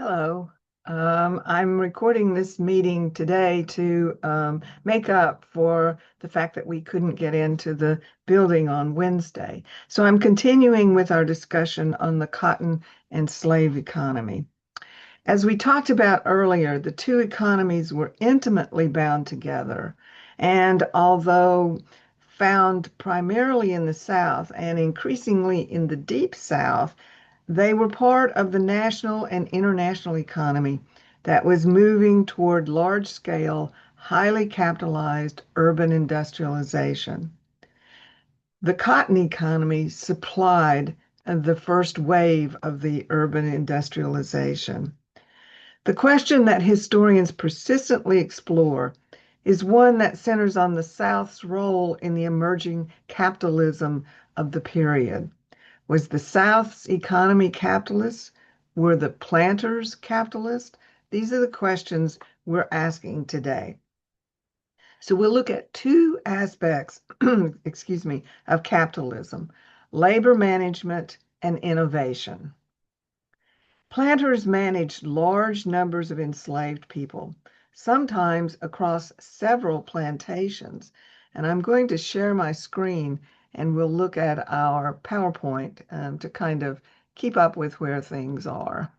Hello. I'm recording this meeting today to make up for the fact that we couldn't get into the building on Wednesday. So I'm continuing with our discussion on the cotton and slave economy. As we talked about earlier, the two economies were intimately bound together. And although found primarily in the South and increasingly in the Deep South, they were part of the national and international economy that was moving toward large-scale, highly capitalized urban industrialization. The cotton economy supplied the first wave of the urban industrialization. The question that historians persistently explore is one that centers on the South's role in the emerging capitalism of the period. Was the South's economy capitalist? Were the planters capitalist? These are the questions we're asking today. So we'll look at two aspects, excuse me, of capitalism: labor management and innovation. Planters managed large numbers of enslaved people, sometimes across several plantations. And I'm going to share my screen and we'll look at our PowerPoint to kind of keep up with where things are.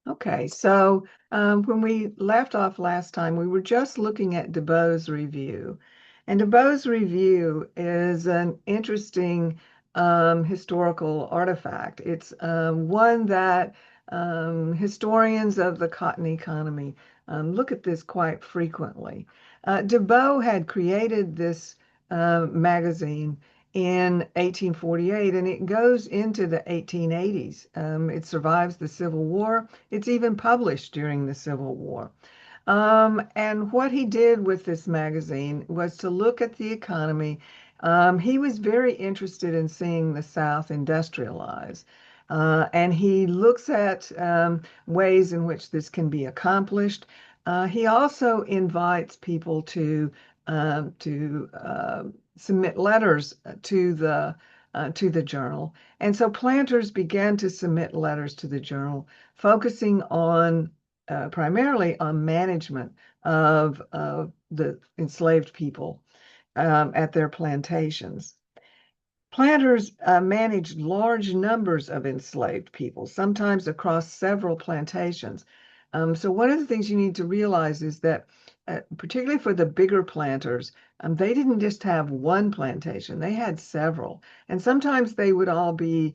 Okay, so when we left off last time, we were just looking at DeBow's review. And DeBow's review is an interesting historical artifact. It's one that historians of the cotton economy look at this quite frequently. DeBow had created this magazine in 1848, and it goes into the 1880s. It survives the Civil War. It's even published during the Civil War. And what he did with this magazine was to look at the economy. He was very interested in seeing the South industrialize. And he looks at ways in which this can be accomplished. He also invites people to submit letters to the journal. And so planters began to submit letters to the journal, focusing on primarily on management of the enslaved people at their plantations. Planters managed large numbers of enslaved people, sometimes across several plantations. So one of the things you need to realize is that, particularly for the bigger planters, they didn't just have one plantation, they had several. And sometimes they would all be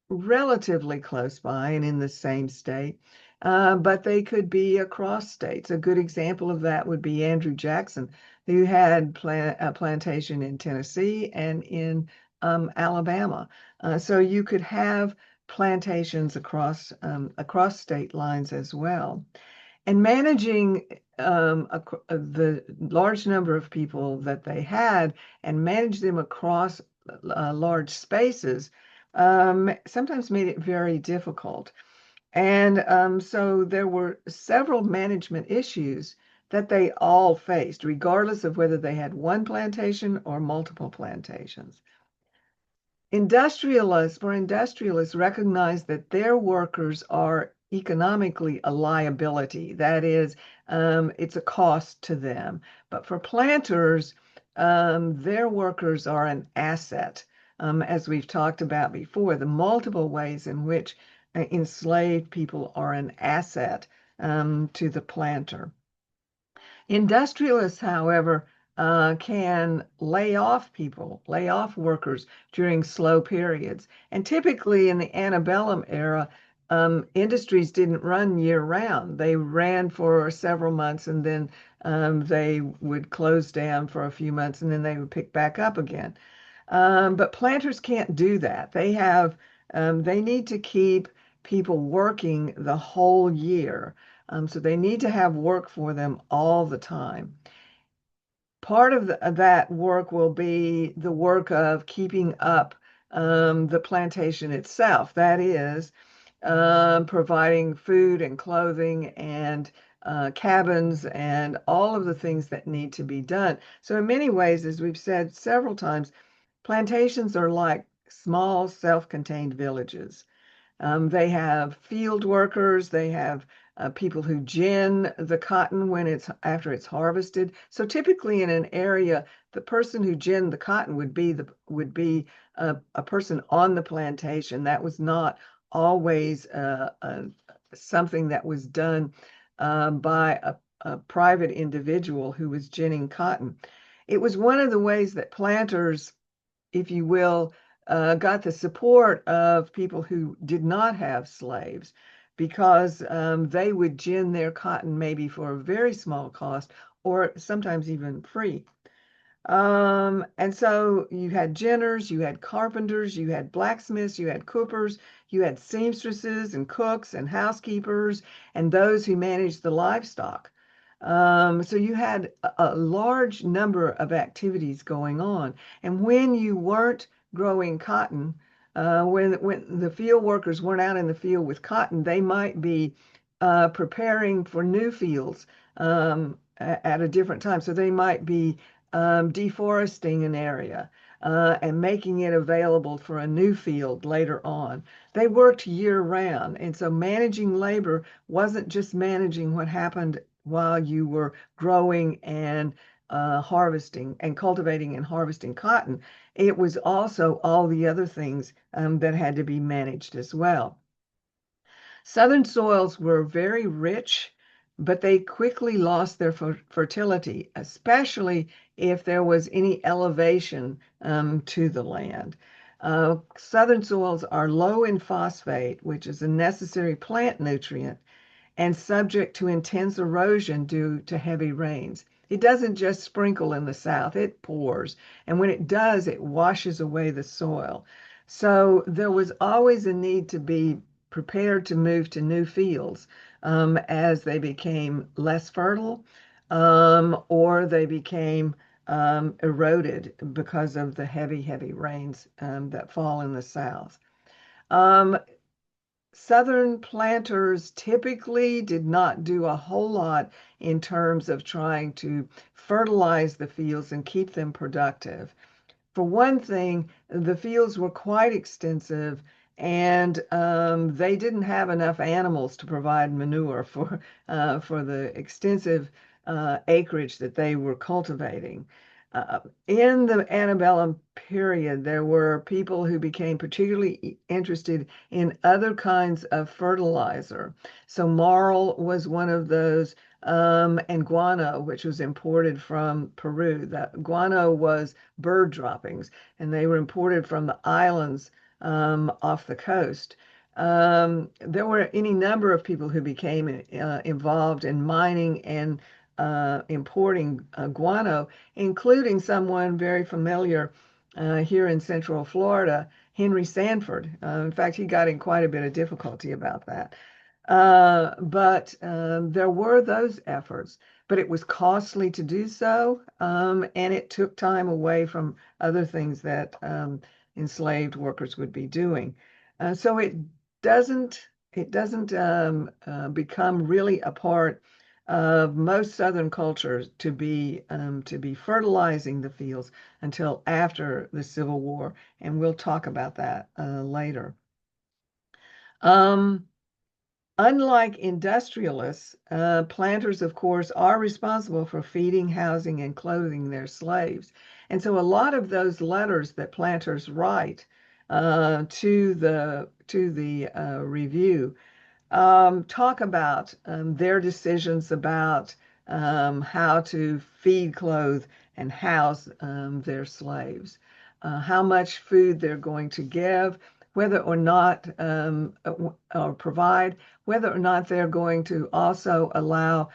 relatively close by and in the same state, but they could be across states. A good example of that would be Andrew Jackson, who had a plantation in Tennessee and in Alabama. So you could have plantations across state lines as well. And managing the large number of people that they had and manage them across large spaces sometimes made it very difficult. And so there were several management issues that they all faced, regardless of whether they had one plantation or multiple plantations. Industrialists recognize that their workers are economically a liability. That is, it's a cost to them. But for planters, their workers are an asset. As we've talked about before, the multiple ways in which enslaved people are an asset to the planter. Industrialists, however, can lay off workers during slow periods. And typically in the antebellum era, industries didn't run year round. They ran for several months and then they would close down for a few months and then they would pick back up again. But planters can't do that. They need to keep people working the whole year. So they need to have work for them all the time. Part of that work will be the work of keeping up the plantation itself. That is, providing food and clothing and cabins and all of the things that need to be done. So in many ways, as we've said several times, plantations are like small self-contained villages. They have field workers, they have people who gin the cotton when it's after it's harvested. So typically in an area, the person who ginned the cotton would be a person on the plantation. That was not always something that was done by a private individual who was ginning cotton. It was one of the ways that planters, if you will, got the support of people who did not have slaves because they would gin their cotton maybe for a very small cost or sometimes even free. And so you had ginners, you had carpenters, you had blacksmiths, you had coopers, you had seamstresses and cooks and housekeepers and those who managed the livestock. So you had a large number of activities going on. And when you weren't growing cotton, when the field workers weren't out in the field with cotton, they might be preparing for new fields at a different time. So they might be deforesting an area and making it available for a new field later on. They worked year round. And so managing labor wasn't just managing what happened while you were growing and harvesting and cultivating and harvesting cotton. It was also all the other things that had to be managed as well. Southern soils were very rich, but they quickly lost their fertility, especially if there was any elevation to the land. Southern soils are low in phosphate, which is a necessary plant nutrient, and subject to intense erosion due to heavy rains. It doesn't just sprinkle in the south, it pours. And when it does, it washes away the soil. So there was always a need to be prepared to move to new fields as they became less fertile or they became eroded because of the heavy, heavy rains that fall in the south. Um, Southern planters typically did not do a whole lot in terms of trying to fertilize the fields and keep them productive. For one thing, the fields were quite extensive and they didn't have enough animals to provide manure for the extensive acreage that they were cultivating. In the antebellum period, there were people who became particularly interested in other kinds of fertilizer. So marl was one of those, and guano, which was imported from Peru. That guano was bird droppings, and they were imported from the islands off the coast. There were any number of people who became involved in mining and importing guano, including someone very familiar here in Central Florida, Henry Sanford. In fact, he got in quite a bit of difficulty about that. But there were those efforts, but it was costly to do so, and it took time away from other things that enslaved workers would be doing. So it doesn't become really a part of most Southern cultures to be fertilizing the fields until after the Civil War, and we'll talk about that later. Um, Unlike industrialists, planters, of course, are responsible for feeding, housing, and clothing their slaves. And so a lot of those letters that planters write to the review talk about their decisions about how to feed, clothe, and house their slaves, how much food they're going to give, whether or not or provide, whether or not they're going to also allow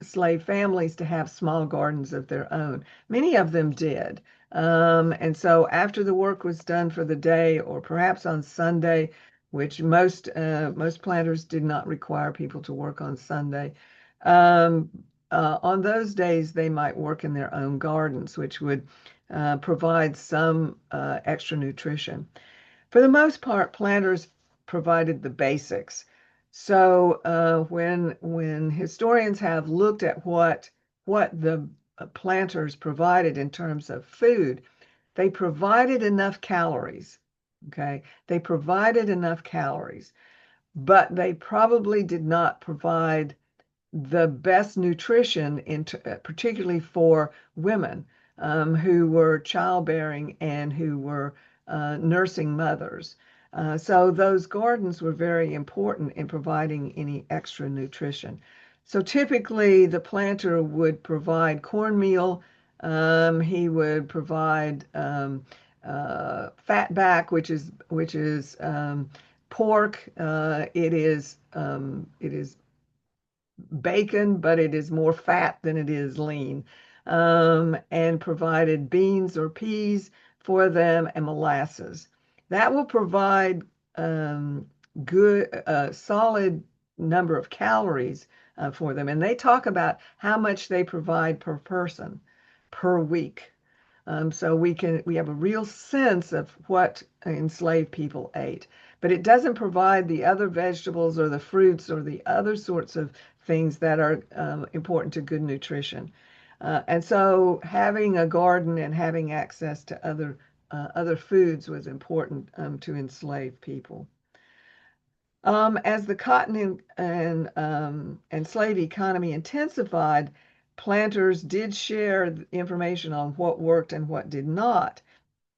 slave families to have small gardens of their own. Many of them did. And so after the work was done for the day, or perhaps on Sunday, which most planters did not require people to work on Sunday, um, on those days they might work in their own gardens, which would provide some extra nutrition. For the most part, planters provided the basics. So when historians have looked at what the planters provided in terms of food, they provided enough calories. Okay, they provided enough calories, but they probably did not provide the best nutrition, particularly for women who were childbearing and who were nursing mothers. So those gardens were very important in providing any extra nutrition. So typically the planter would provide cornmeal. He would provide fatback, which is pork. It is bacon, but it is more fat than it is lean, and provided beans or peas for them and molasses. That will provide solid number of calories for them. And they talk about how much they provide per person per week. So we have a real sense of what enslaved people ate, but it doesn't provide the other vegetables or the fruits or the other sorts of things that are important to good nutrition. And so having a garden and having access to other foods was important to enslaved people. As the cotton and slave economy intensified, planters did share information on what worked and what did not.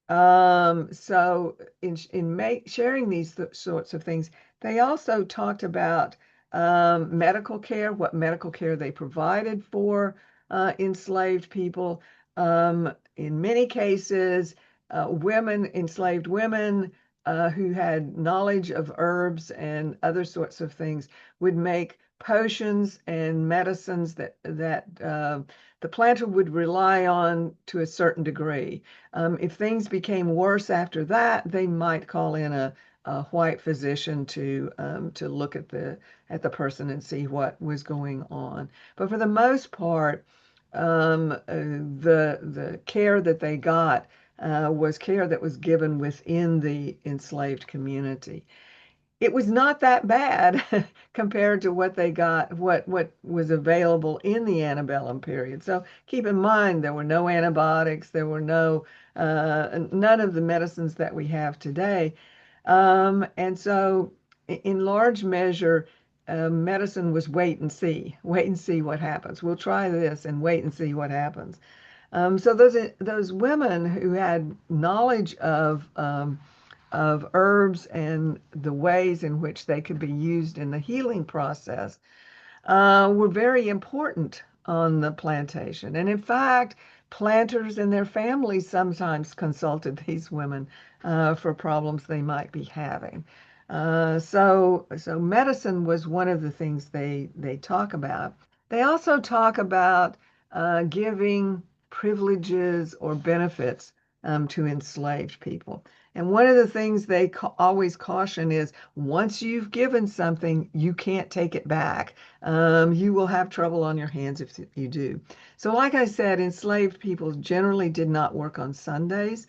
So in sharing these sorts of things, they also talked about medical care, what medical care they provided for enslaved people. In many cases, enslaved women who had knowledge of herbs and other sorts of things would make potions and medicines that the planter would rely on to a certain degree. If things became worse after that, they might call in a white physician to look at the person and see what was going on. But for the most part, the care that they got was care that was given within the enslaved community. It was not that bad compared to what they got, what was available in the antebellum period. So keep in mind, there were no antibiotics, there were none of the medicines that we have today. And so in large measure, medicine was wait and see what happens. We'll try this and wait and see what happens. So those women who had knowledge of herbs and the ways in which they could be used in the healing process were very important on the plantation. And in fact, planters and their families sometimes consulted these women for problems they might be having. So medicine was one of the things they talk about. They also talk about giving privileges or benefits to enslaved people. And one of the things they always caution is once you've given something, you can't take it back. You will have trouble on your hands if you do. So like I said, enslaved people generally did not work on Sundays.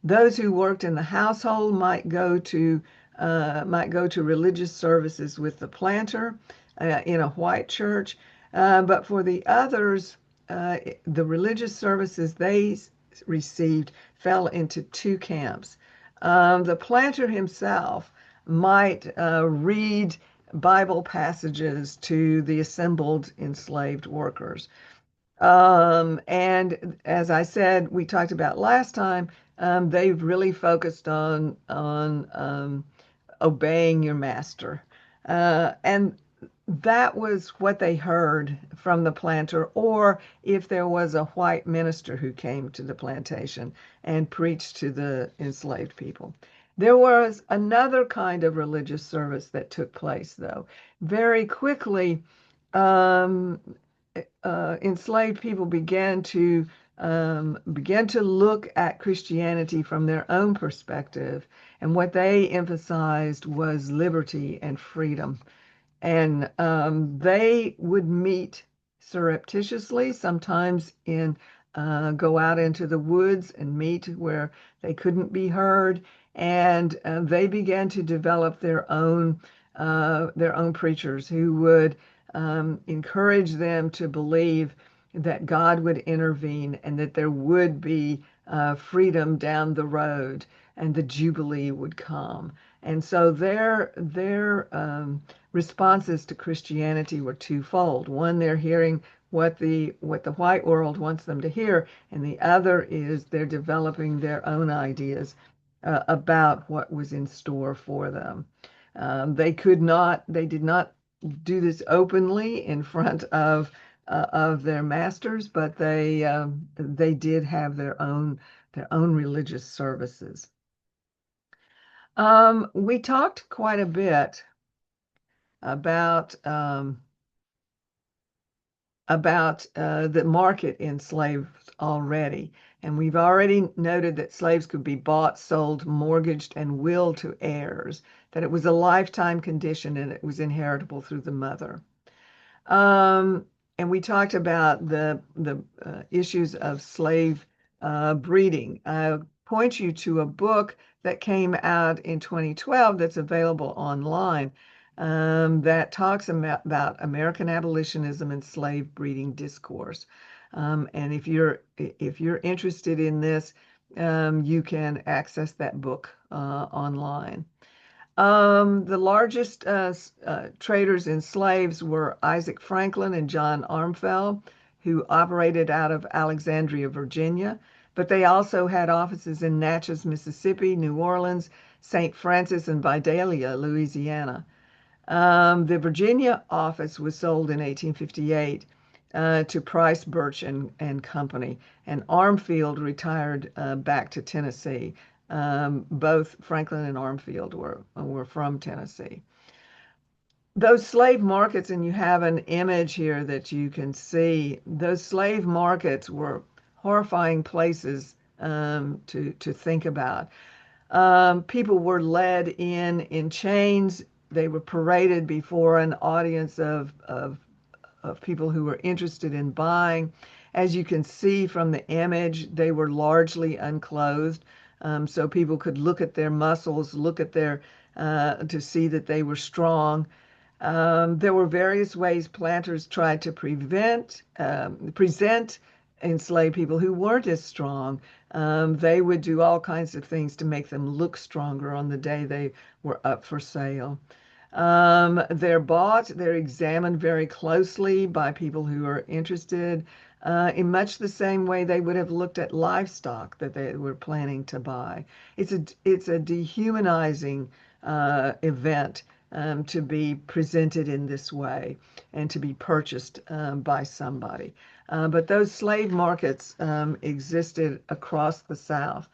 Those who worked in the household might go to religious services with the planter in a white church. But for the others, the religious services they received fell into two camps. The planter himself might read Bible passages to the assembled enslaved workers. And as I said, we talked about last time, they've really focused on obeying your master. And that was what they heard from the planter, or if there was a white minister who came to the plantation and preached to the enslaved people. There was another kind of religious service that took place, though. Very quickly, um, enslaved people began to look at Christianity from their own perspective, and what they emphasized was liberty and freedom. And they would meet surreptitiously, sometimes go out into the woods and meet where they couldn't be heard. and they began to develop their own preachers who would encourage them to believe that God would intervene and that there would be freedom down the road and the Jubilee would come. And so their responses to Christianity were twofold. One, they're hearing what the white world wants them to hear, and the other is they're developing their own ideas about what was in store for them. They did not do this openly in front of their masters, but they did have their own religious services. We talked quite a bit about the market in slaves already. And we've already noted that slaves could be bought, sold, mortgaged, and willed to heirs, that it was a lifetime condition and it was inheritable through the mother. And we talked about the issues of slave breeding. I point you to a book that came out in 2012 that's available online that talks about American abolitionism and slave breeding discourse. And if you're interested in this, you can access that book online. The largest traders in slaves were Isaac Franklin and John Armfield, who operated out of Alexandria, Virginia, but they also had offices in Natchez, Mississippi, New Orleans, St. Francis, and Vidalia, Louisiana. The Virginia office was sold in 1858 to Price, Birch and Company, and Armfield retired back to Tennessee. Both Franklin and Armfield were from Tennessee. Those slave markets, and you have an image here that you can see, those slave markets were horrifying places to think about. People were led in chains. They were paraded before an audience of people who were interested in buying. As you can see from the image, they were largely unclothed. So people could look at their muscles, look at to see that they were strong. There were various ways planters tried to present enslaved people who weren't as strong. They would do all kinds of things to make them look stronger on the day they were up for sale. They're examined very closely by people who are interested in much the same way they would have looked at livestock that they were planning to buy. It's a dehumanizing event to be presented in this way and to be purchased by somebody. But those slave markets existed across the South.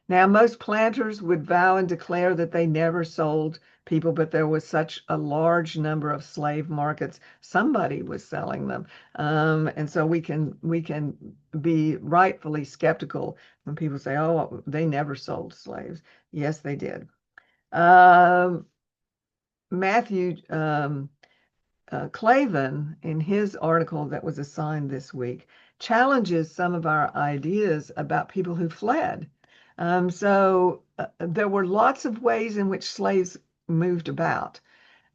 Now, most planters would vow and declare that they never sold people, but there was such a large number of slave markets, somebody was selling them. And so we can be rightfully skeptical when people say, oh, they never sold slaves. Yes, they did. Matthew Clavin, in his article that was assigned this week, challenges some of our ideas about people who fled. There were lots of ways in which slaves moved about.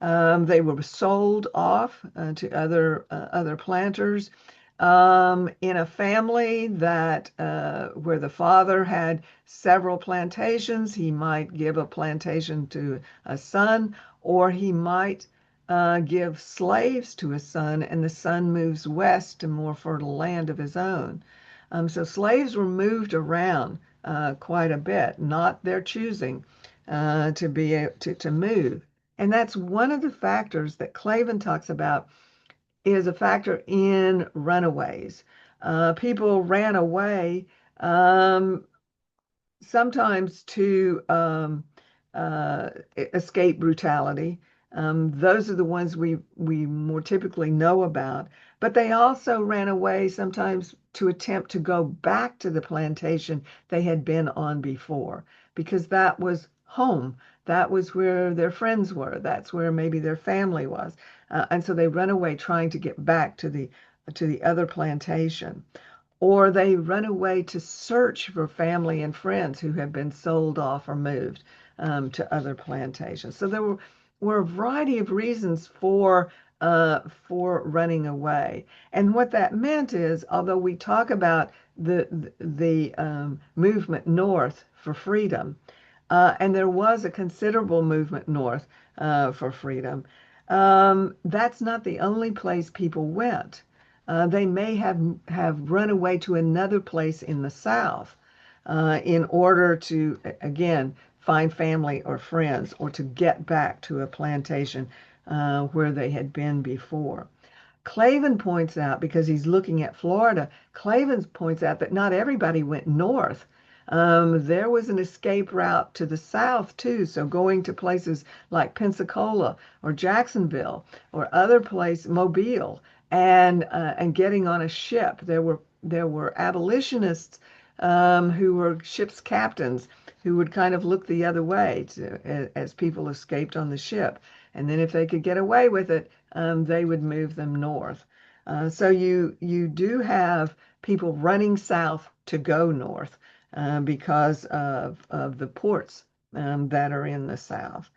They were sold off to other planters. In a family that where the father had several plantations, he might give a plantation to a son, or he might give slaves to a son, and the son moves west to more fertile land of his own. So slaves were moved around quite a bit, not their choosing to move. And that's one of the factors that Clavin talks about is a factor in runaways. People ran away sometimes to escape brutality. Those are the ones we more typically know about. But they also ran away sometimes to attempt to go back to the plantation they had been on before, because that was home. That was where their friends were. That's where maybe their family was. And so they run away trying to get back to the other plantation. or they run away to search for family and friends who have been sold off or moved to other plantations. So there were a variety of reasons for running away. And what that meant is, although we talk about the movement north for freedom, and there was a considerable movement north for freedom, that's not the only place people went. They may have run away to another place in the South in order to, again, find family or friends or to get back to a plantation where they had been before. Clavin points out, because he's looking at Florida, Clavin points out that not everybody went north. There was an escape route to the south too, so going to places like Pensacola or Jacksonville or other place, Mobile, and getting on a ship. There were abolitionists who were ship's captains who would kind of look the other way as people escaped on the ship. And then if they could get away with it, they would move them north. So you do have people running south to go north because of the ports that are in the south.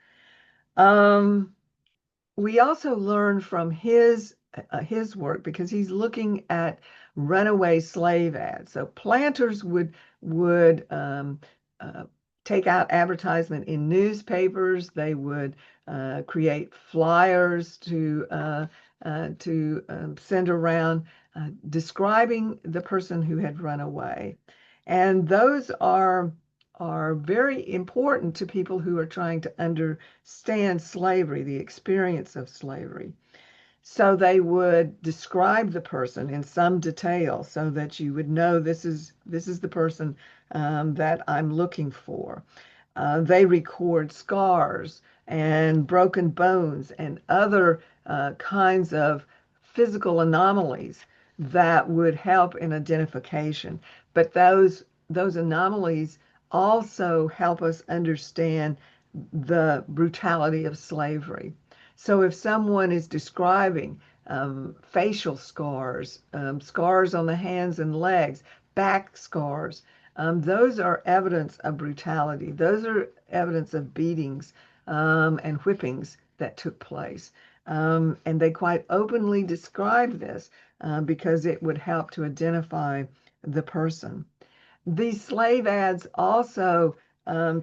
We also learn from his work, because he's looking at runaway slave ads. So planters would uh, take out advertisement in newspapers. They would create flyers to send around describing the person who had run away. And those are very important to people who are trying to understand slavery, the experience of slavery. So they would describe the person in some detail so that you would know this is the person that I'm looking for. They record scars and broken bones and other kinds of physical anomalies that would help in identification. But those anomalies also help us understand the brutality of slavery. So if someone is describing facial scars, scars on the hands and legs, back scars, those are evidence of brutality. Those are evidence of beatings and whippings that took place. And they quite openly describe this because it would help to identify the person. These slave ads also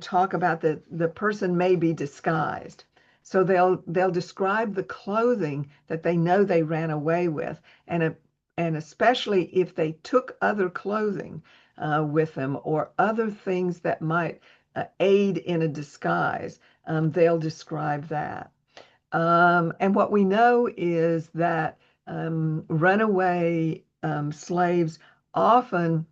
talk about the person may be disguised. So they'll describe the clothing that they know they ran away with, and especially if they took other clothing with them or other things that might aid in a disguise, they'll describe that. And what we know is that runaway slaves often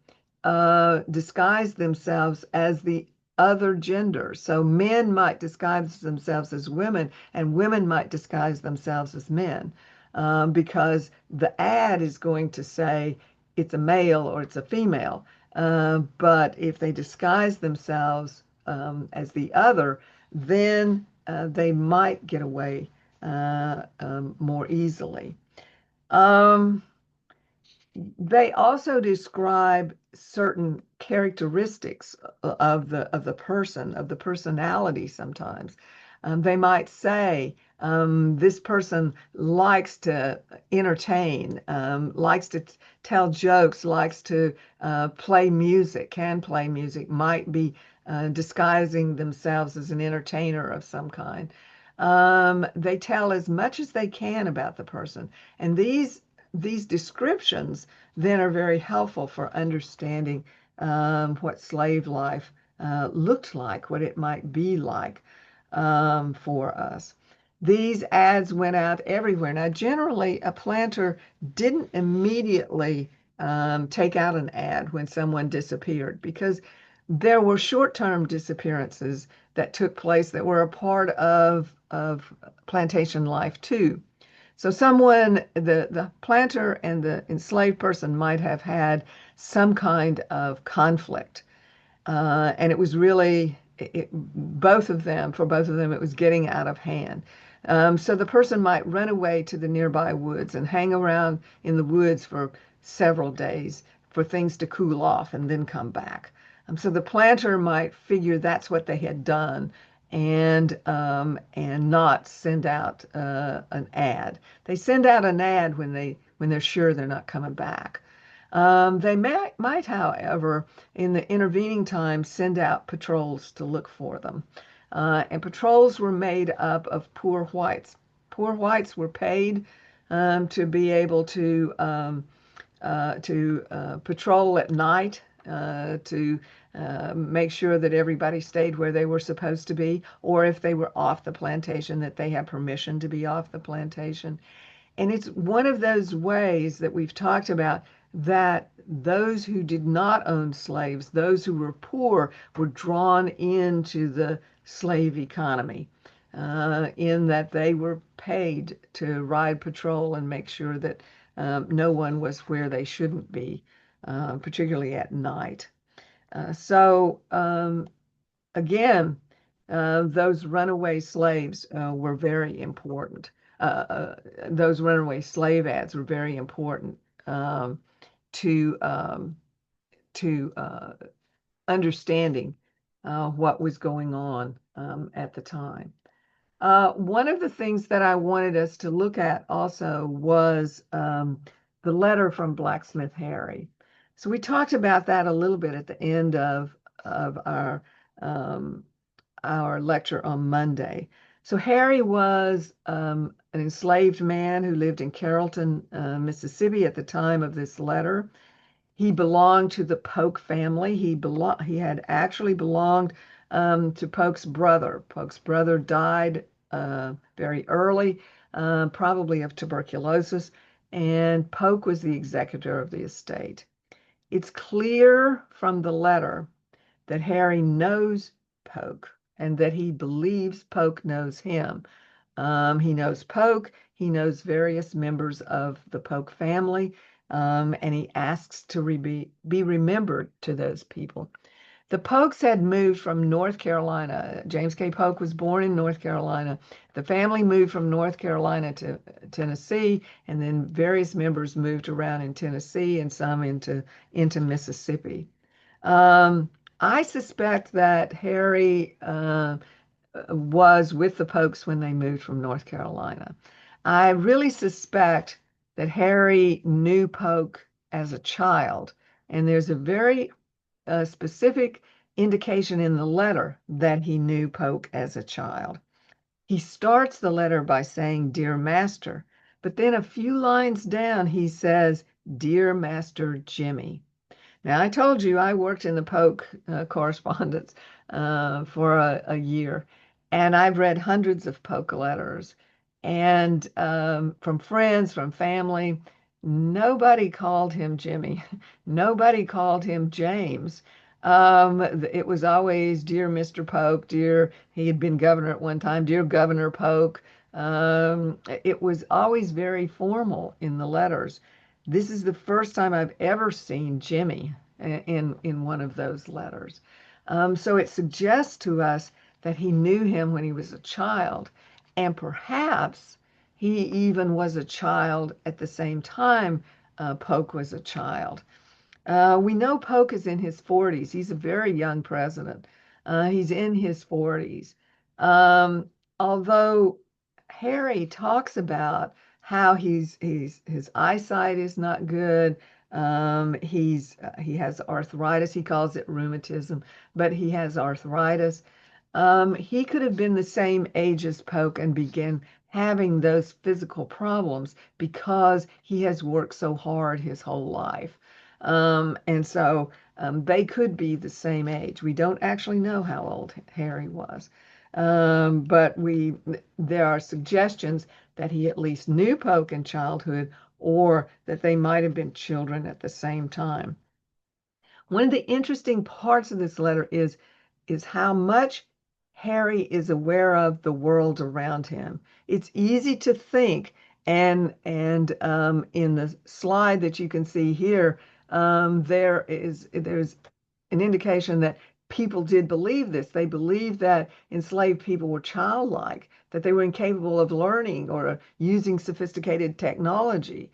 disguise themselves as the other gender. So men might disguise themselves as women, and women might disguise themselves as men, because the ad is going to say it's a male or it's a female. But if they disguise themselves as the other, then they might get away more easily. Um, they also describe certain characteristics of the person, of the personality sometimes. They might say, this person likes to entertain, likes to tell jokes, likes to play music, can play music, might be disguising themselves as an entertainer of some kind. They tell as much as they can about the person. And these descriptions then are very helpful for understanding what slave life looked like, what it might be like for us. These ads went out everywhere. Now, generally, a planter didn't immediately take out an ad when someone disappeared, because there were short-term disappearances that took place that were a part of plantation life too. So someone, the planter and the enslaved person might have had some kind of conflict. And it was really, for both of them, it was getting out of hand. So the person might run away to the nearby woods and hang around in the woods for several days, for things to cool off and then come back. So the planter might figure that's what they had done and not send out an ad. They send out an ad when they're sure they're not coming back. They might, however, in the intervening time, send out patrols to look for them. And patrols were made up of poor whites. Poor whites were paid to be able to patrol at night, to make sure that everybody stayed where they were supposed to be, or if they were off the plantation, that they had permission to be off the plantation. And it's one of those ways that we've talked about that those who did not own slaves, those who were poor, were drawn into the slave economy, in that they were paid to ride patrol and make sure that no one was where they shouldn't be, particularly at night. So again, those runaway slaves were very important. Those runaway slave ads were very important to understanding what was going on at the time. One of the things that I wanted us to look at also was the letter from Blacksmith Harry. So we talked about that a little bit at the end of our lecture on Monday. So Harry was an enslaved man who lived in Carrollton, Mississippi at the time of this letter. He belonged to the Polk family. He had actually belonged to Polk's brother. Polk's brother died very early, probably of tuberculosis, and Polk was the executor of the estate. It's clear from the letter that Harry knows Polk and that he believes Polk knows him. He knows Polk, he knows various members of the Polk family, and he asks to be remembered to those people. The Polks had moved from North Carolina. James K. Polk was born in North Carolina. The family moved from North Carolina to Tennessee, and then various members moved around in Tennessee and some into Mississippi. I suspect that Harry was with the Polks when they moved from North Carolina. I really suspect that Harry knew Polk as a child, and there's a very specific indication in the letter that he knew Polk as a child. He starts the letter by saying, "Dear Master," but then a few lines down he says, "Dear Master Jimmy." Now, I told you I worked in the Polk correspondence for a year, and I've read hundreds of Polk letters, and from friends, from family, nobody called him Jimmy. Nobody called him James. It was always, "Dear Mr. Polk," dear, he had been governor at one time, "Dear Governor Polk." It was always very formal in the letters. This is the first time I've ever seen Jimmy in one of those letters. So it suggests to us that he knew him when he was a child, and perhaps he even was a child at the same time Polk was a child. We know Polk is in his 40s. He's a very young president. He's in his 40s. Although Harry talks about how his eyesight is not good. He has arthritis. He calls it rheumatism, but he has arthritis. He could have been the same age as Polk and began having those physical problems because he has worked so hard his whole life. And so they could be the same age. We don't actually know how old Harry was. But there are suggestions that he at least knew Polk in childhood or that they might have been children at the same time. One of the interesting parts of this letter is how much Harry is aware of the world around him. It's easy to think, and in the slide that you can see here, there's an indication that people did believe this. They believed that enslaved people were childlike, that they were incapable of learning or using sophisticated technology.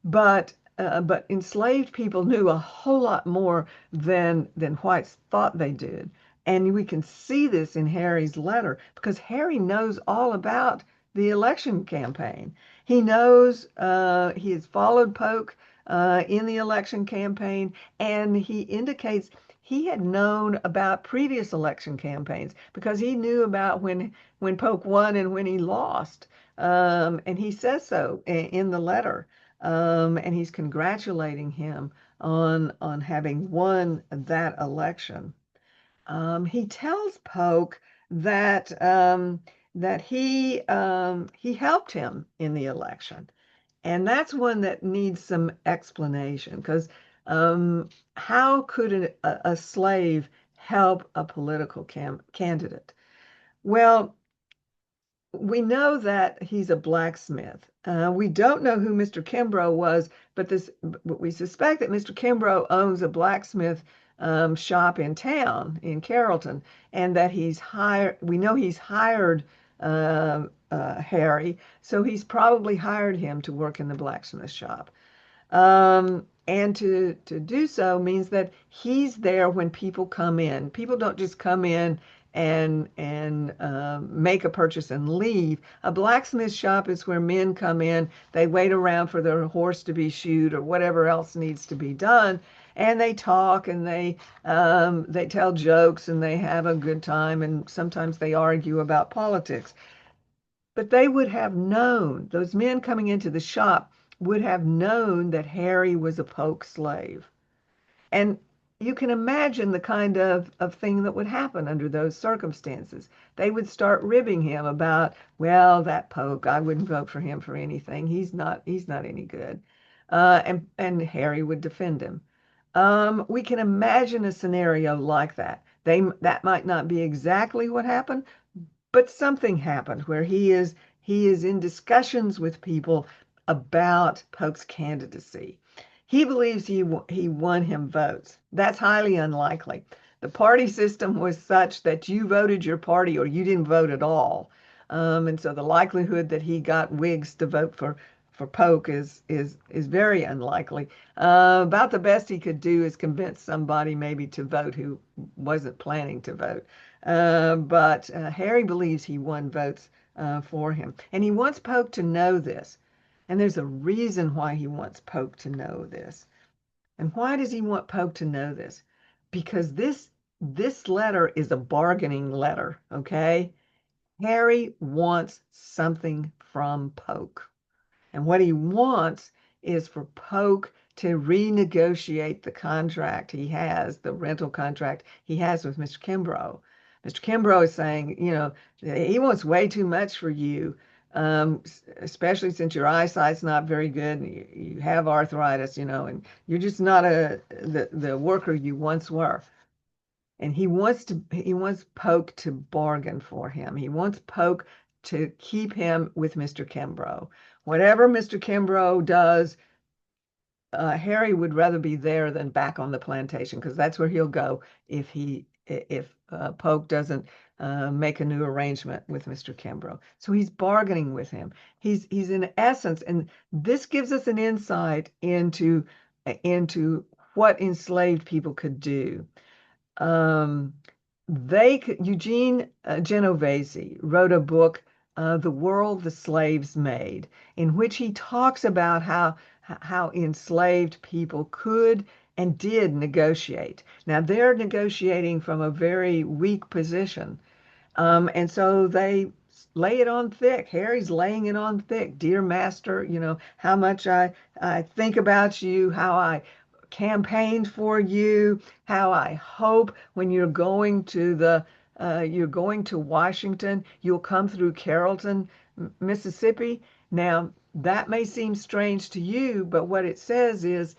But but enslaved people knew a whole lot more than whites thought they did. And we can see this in Harry's letter because Harry knows all about the election campaign. He knows he has followed Polk in the election campaign, and he indicates he had known about previous election campaigns because he knew about when Polk won and when he lost. And he says so in the letter. And he's congratulating him on having won that election. He tells Polk that he helped him in the election, and that's one that needs some explanation because how could a slave help a political candidate? Well, we know that he's a blacksmith. We don't know who Mr. Kimbrough was, but we suspect that Mr. Kimbrough owns a blacksmith shop in town in Carrollton, and that he's hired. We know he's hired Harry, so he's probably hired him to work in the blacksmith shop. And to do so means that he's there when people come in. People don't just come in and make a purchase and leave. A blacksmith shop is where men come in, they wait around for their horse to be shoed or whatever else needs to be done, and they talk and they tell jokes and they have a good time, and sometimes they argue about politics. But they would have known, those men coming into the shop would have known that Harry was a Polk slave. And you can imagine the kind of thing that would happen under those circumstances. They would start ribbing him about, well, that Polk, I wouldn't vote for him for anything. He's not any good. And Harry would defend him. We can imagine a scenario like that. That might not be exactly what happened, but something happened where he is in discussions with people about Polk's candidacy. He believes he won him votes. That's highly unlikely. The party system was such that you voted your party or you didn't vote at all. And so the likelihood that he got Whigs to vote for Polk is very unlikely. About the best he could do is convince somebody maybe to vote who wasn't planning to vote. But Harry believes he won votes for him, and he wants Polk to know this. And there's a reason why he wants Polk to know this. And why does he want Polk to know this? Because this letter is a bargaining letter, okay? Harry wants something from Polk. And what he wants is for Polk to renegotiate the contract he has, the rental contract he has with Mr. Kimbrough. Mr. Kimbrough is saying, he wants way too much for you, especially since your eyesight's not very good and you have arthritis, and you're just not the worker you once were. And he wants Polk to bargain for him. He wants Polk to keep him with Mr. Kimbrough. Whatever Mr. Kimbrough does, Harry would rather be there than back on the plantation because that's where he'll go if Polk doesn't make a new arrangement with Mr. Kimbrough. So he's bargaining with him. He's in essence, and this gives us an insight into what enslaved people could do. Eugene Genovese wrote a book, The World the Slaves Made, in which he talks about how enslaved people could and did negotiate. Now they're negotiating from a very weak position. And so they lay it on thick. Harry's laying it on thick. Dear master, how much I think about you, how I campaigned for you, how I hope when you're going to Washington, you'll come through Carrollton, Mississippi. Now, that may seem strange to you, but what it says is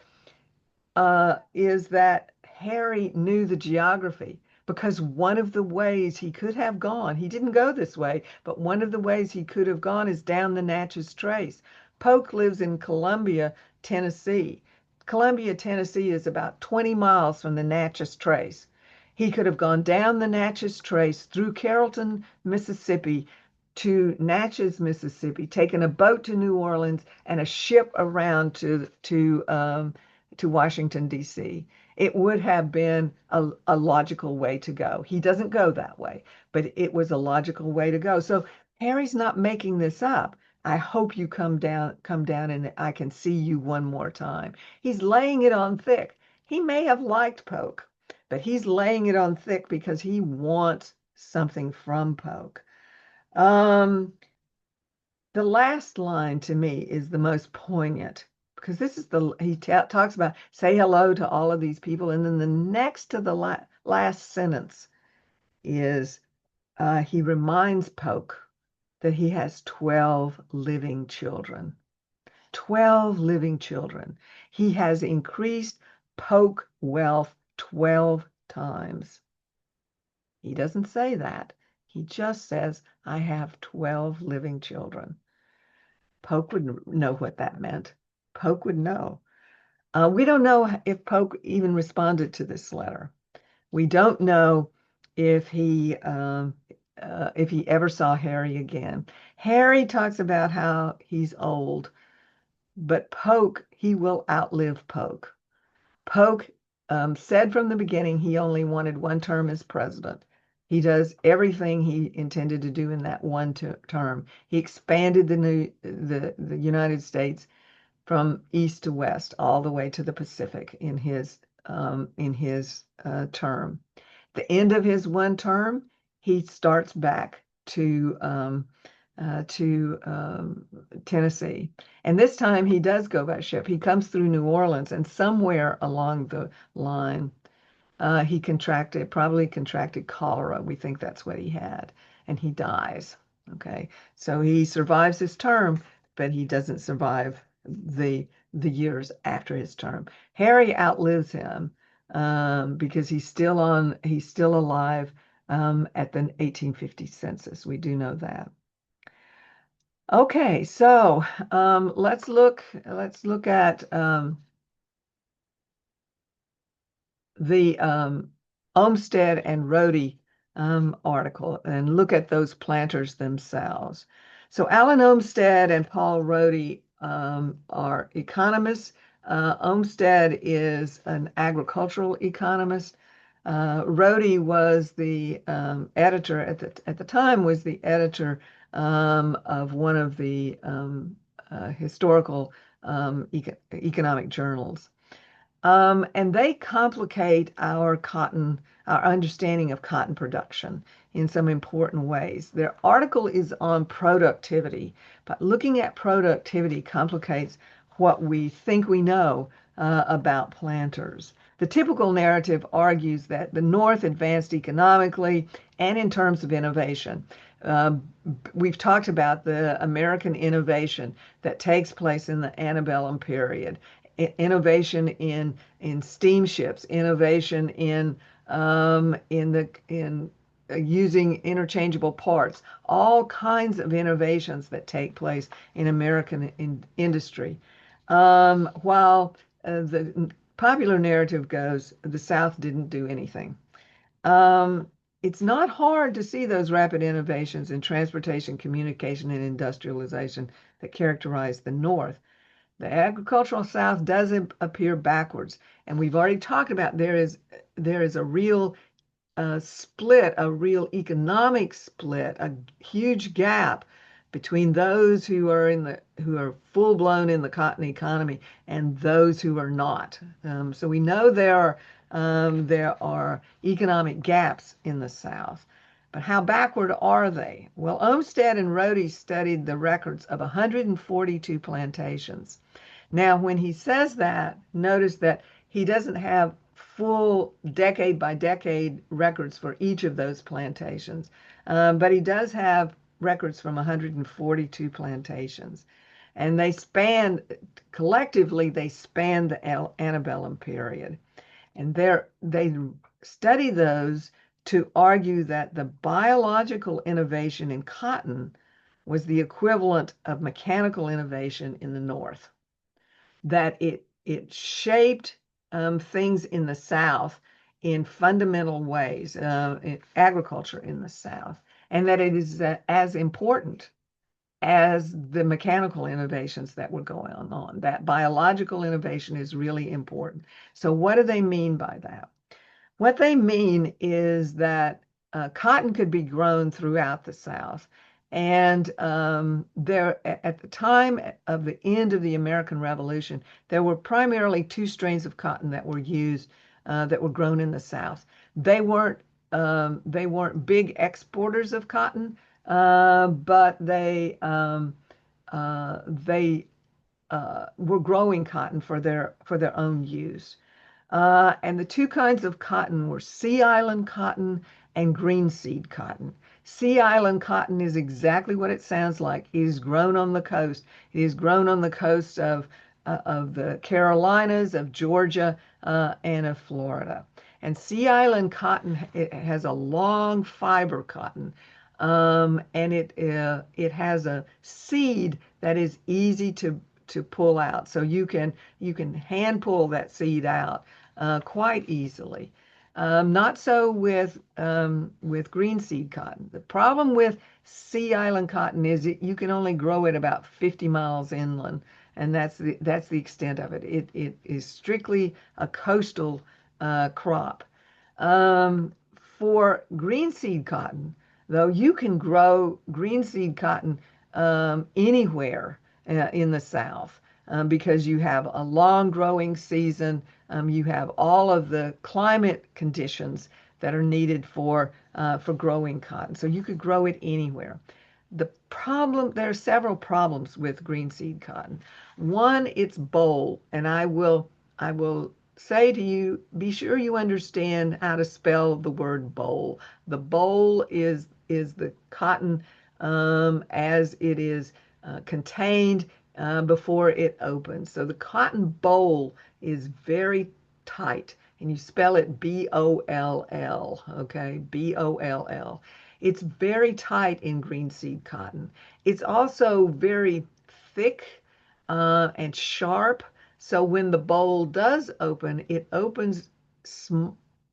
that Harry knew the geography because one of the ways he could have gone, he didn't go this way, but one of the ways he could have gone is down the Natchez Trace. Polk lives in Columbia, Tennessee. Columbia, Tennessee is about 20 miles from the Natchez Trace. He could have gone down the Natchez Trace through Carrollton, Mississippi to Natchez, Mississippi, taken a boat to New Orleans and a ship around to Washington, D.C. It would have been a logical way to go. He doesn't go that way, but it was a logical way to go. So Harry's not making this up. I hope you come down, and I can see you one more time. He's laying it on thick. He may have liked Polk, but he's laying it on thick because he wants something from Polk. The last line to me is the most poignant because this is he talks about say hello to all of these people, and then the next to the last sentence is he reminds Polk that he has 12 living children. 12 living children. He has increased Polk wealth 12 times. He doesn't say that. He just says, I have 12 living children. Polk would know what that meant. Polk would know. We don't know if Polk even responded to this letter. We don't know if he ever saw Harry again. Harry talks about how he's old, but Polk, he will outlive Polk. Polk said from the beginning he only wanted one term as president. He does everything he intended to do in that one term. He expanded the United States from east to west, all the way to the Pacific in his term. The end of his one term, he starts back to Tennessee. And this time he does go by ship. He comes through New Orleans, and somewhere along the line, he probably contracted cholera. We think that's what he had, and he dies. Okay, so he survives his term, but he doesn't survive the years after his term. Harry outlives him because he's still alive at the 1850 census. We do know that. Okay, so let's look at the Olmsted and Rhodey article and look at those planters themselves. So Alan Olmsted and Paul Rhodey are economists. Olmsted is an agricultural economist. Rhodey was the editor at the time was the editor of one of the historical economic journals. And they complicate our understanding of cotton production in some important ways. Their article is on productivity, but looking at productivity complicates what we think we know about planters. The typical narrative argues that the North advanced economically and in terms of innovation. We've talked about the American innovation that takes place in the antebellum period, innovation in steamships, innovation in using interchangeable parts, all kinds of innovations that take place in American industry. While the popular narrative goes, the South didn't do anything. It's not hard to see those rapid innovations in transportation, communication, and industrialization that characterize the North. The agricultural South does appear backwards, and we've already talked about there is a real split, a real economic split, a huge gap between those who are full blown in the cotton economy and those who are not. So we know there are economic gaps in the South. But how backward are they? Well, Olmsted and Rhodey studied the records of 142 plantations. Now, when he says that, notice that he doesn't have full decade by decade records for each of those plantations, but he does have records from 142 plantations. And collectively, they span the antebellum period. And they study those to argue that the biological innovation in cotton was the equivalent of mechanical innovation in the North, that it shaped things in the South in fundamental ways, in agriculture in the South, and that it is as important as the mechanical innovations that were going on. That biological innovation is really important. So what do they mean by that? What they mean is that cotton could be grown throughout the South. And there, at the time of the end of the American Revolution, there were primarily two strains of cotton that were used, that were grown in the South. They weren't they weren't big exporters of cotton, but they were growing cotton for their own use. And the two kinds of cotton were Sea Island cotton and green seed cotton. Sea Island cotton is exactly what it sounds like. It is grown on the coast. It is grown on the coast of the Carolinas, of Georgia, and of Florida. And Sea Island cotton, it has a long fiber cotton, and it has a seed that is easy to pull out. So you can hand pull that seed out quite easily. Not so with green seed cotton. The problem with Sea Island cotton is you can only grow it about 50 miles inland, and that's the extent of it. It is strictly a coastal crop. Um, for green seed cotton, though, you can grow green seed cotton anywhere in the South, because you have a long growing season. You have all of the climate conditions that are needed for growing cotton. So you could grow it anywhere. There are several problems with green seed cotton. One, it's boll, and I will say to you, be sure you understand how to spell the word boll. The boll is the cotton as it is contained before it opens. So the cotton boll is very tight, and you spell it B-O-L-L, okay? B-O-L-L. It's very tight in green seed cotton. It's also very thick and sharp. So when the boll does open, it opens sm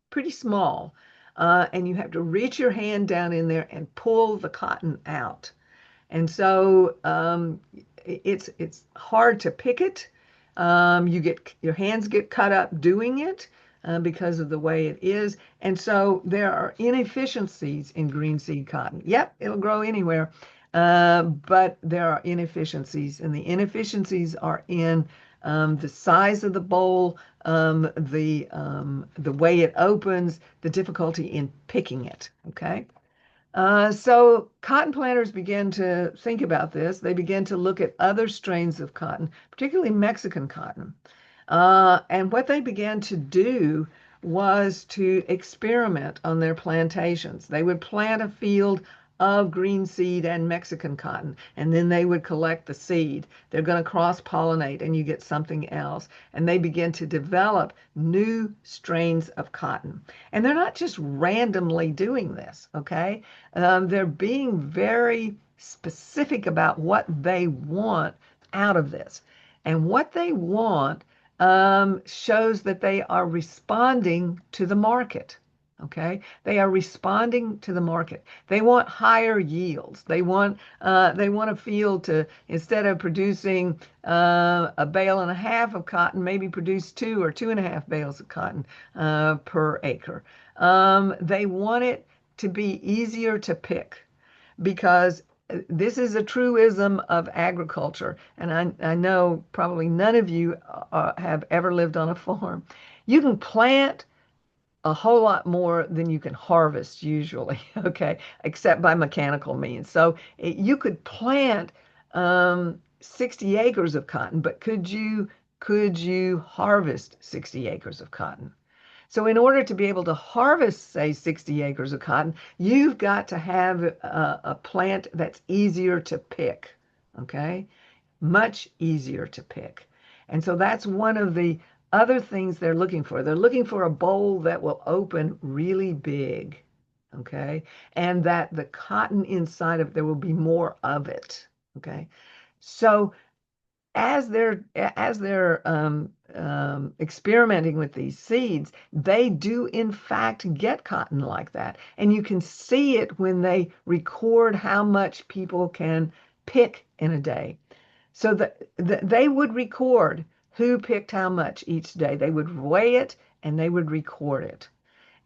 pretty small. And you have to reach your hand down in there and pull the cotton out. And so it's hard to pick it. Your hands get cut up doing it because of the way it is. And so there are inefficiencies in green seed cotton. Yep, it'll grow anywhere, but there are inefficiencies, and the inefficiencies are in the size of the boll, the way it opens, the difficulty in picking it. Okay. So cotton planters began to think about this. They began to look at other strains of cotton, particularly Mexican cotton. And what they began to do was to experiment on their plantations. They would plant a field of green seed and Mexican cotton, and then they would collect the seed. They're going to cross-pollinate, and you get something else. And they begin to develop new strains of cotton. And they're not just randomly doing this, okay? They're being very specific about what they want out of this. And what they want shows that they are responding to the market. Okay, they are responding to the market. They want higher yields. They want a field to, instead of producing a bale and a half of cotton, maybe produce 2 or 2.5 bales of cotton per acre. They want it to be easier to pick, because this is a truism of agriculture, and I know probably none of you have ever lived on a farm. You can plant a whole lot more than you can harvest usually, okay, except by mechanical means. So you could plant 60 acres of cotton, but could you harvest 60 acres of cotton? So in order to be able to harvest, say, 60 acres of cotton, you've got to have a plant that's easier to pick, okay? Much easier to pick. And so that's one of the other things they're looking for. They're looking for a boll that will open really big, okay? And that the cotton inside of there will be more of it, okay? So as they're experimenting with these seeds, they do in fact get cotton like that. And you can see it when they record how much people can pick in a day. So they would record who picked how much each day. They would weigh it and they would record it.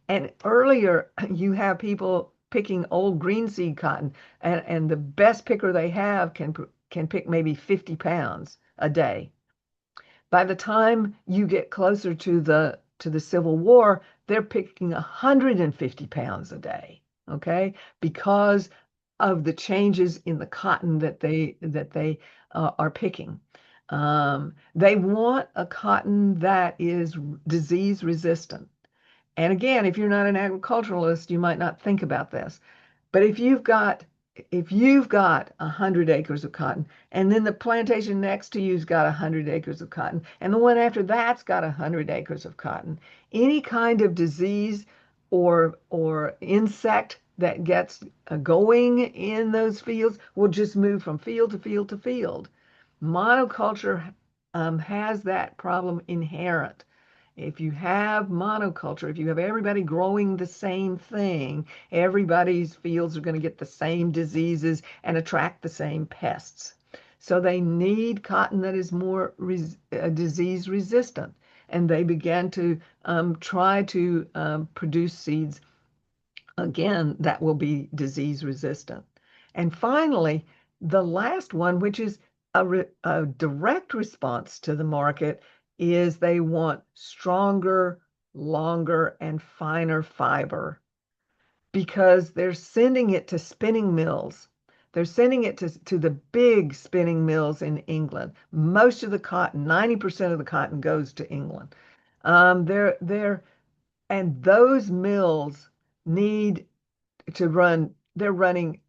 And earlier, you have people picking old green seed cotton, and the best picker they have can pick maybe 50 pounds a day. By the time you get closer to the Civil War, they're picking 150 pounds a day, okay? Because of the changes in the cotton that they are picking. They want a cotton that is disease resistant. And again, if you're not an agriculturalist, you might not think about this. But if you've got 100 acres of cotton, and then the plantation next to you's got 100 acres of cotton, and the one after that's got 100 acres of cotton, any kind of disease or insect that gets going in those fields will just move from field to field to field. Monoculture has that problem inherent. If you have monoculture, if you have everybody growing the same thing, everybody's fields are going to get the same diseases and attract the same pests. So they need cotton that is more disease resistant. And they began to try to produce seeds, again, that will be disease resistant. And finally, the last one, which is a direct response to the market, is they want stronger, longer, and finer fiber because they're sending it to spinning mills. They're sending it to the big spinning mills in England. Most of the cotton, 90% of the cotton goes to England. And those mills need to run, they're running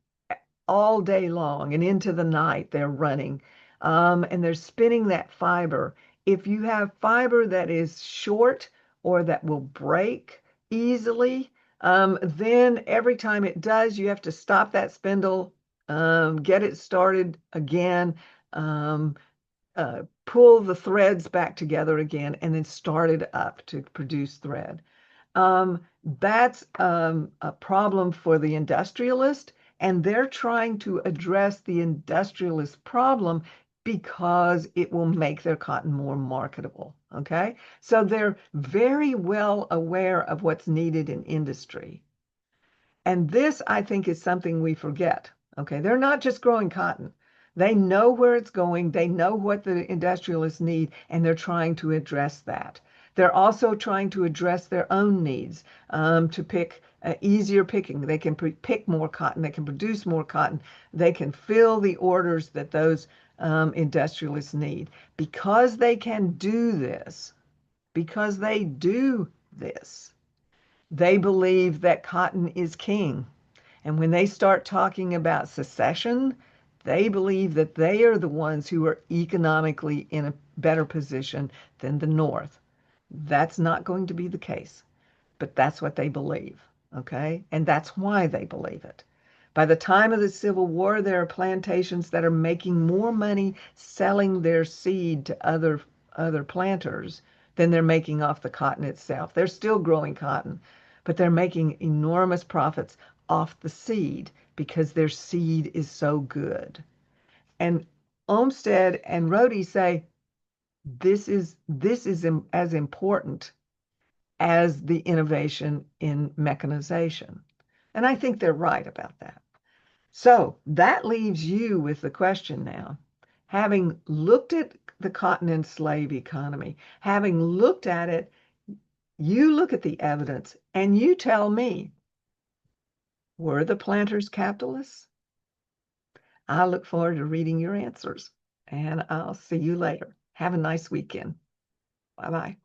all day long and into the night they're running, and they're spinning that fiber. If you have fiber that is short or that will break easily, then every time it does, you have to stop that spindle, get it started again, pull the threads back together again, and then start it up to produce thread. That's a problem for the industrialist, and they're trying to address the industrialist problem because it will make their cotton more marketable. Okay, so they're very well aware of what's needed in industry. And this, I think, is something we forget. Okay, they're not just growing cotton. They know where it's going, they know what the industrialists need, and they're trying to address that. They're also trying to address their own needs, to pick easier picking. They can pick more cotton, they can produce more cotton, they can fill the orders that those industrialists need. Because they can do this, because they do this, they believe that cotton is king. And when they start talking about secession, they believe that they are the ones who are economically in a better position than the North. That's not going to be the case, but that's what they believe, okay? And that's why they believe it. By the time of the Civil War, there are plantations that are making more money selling their seed to other planters than they're making off the cotton itself. They're still growing cotton, but they're making enormous profits off the seed because their seed is so good. And Olmsted and Rhodey say this is as important as the innovation in mechanization. And I think they're right about that. So that leaves you with the question now, having looked at the cotton and slave economy, having looked at it, you look at the evidence and you tell me, were the planters capitalists? I look forward to reading your answers, and I'll see you later. Have a nice weekend. Bye-bye.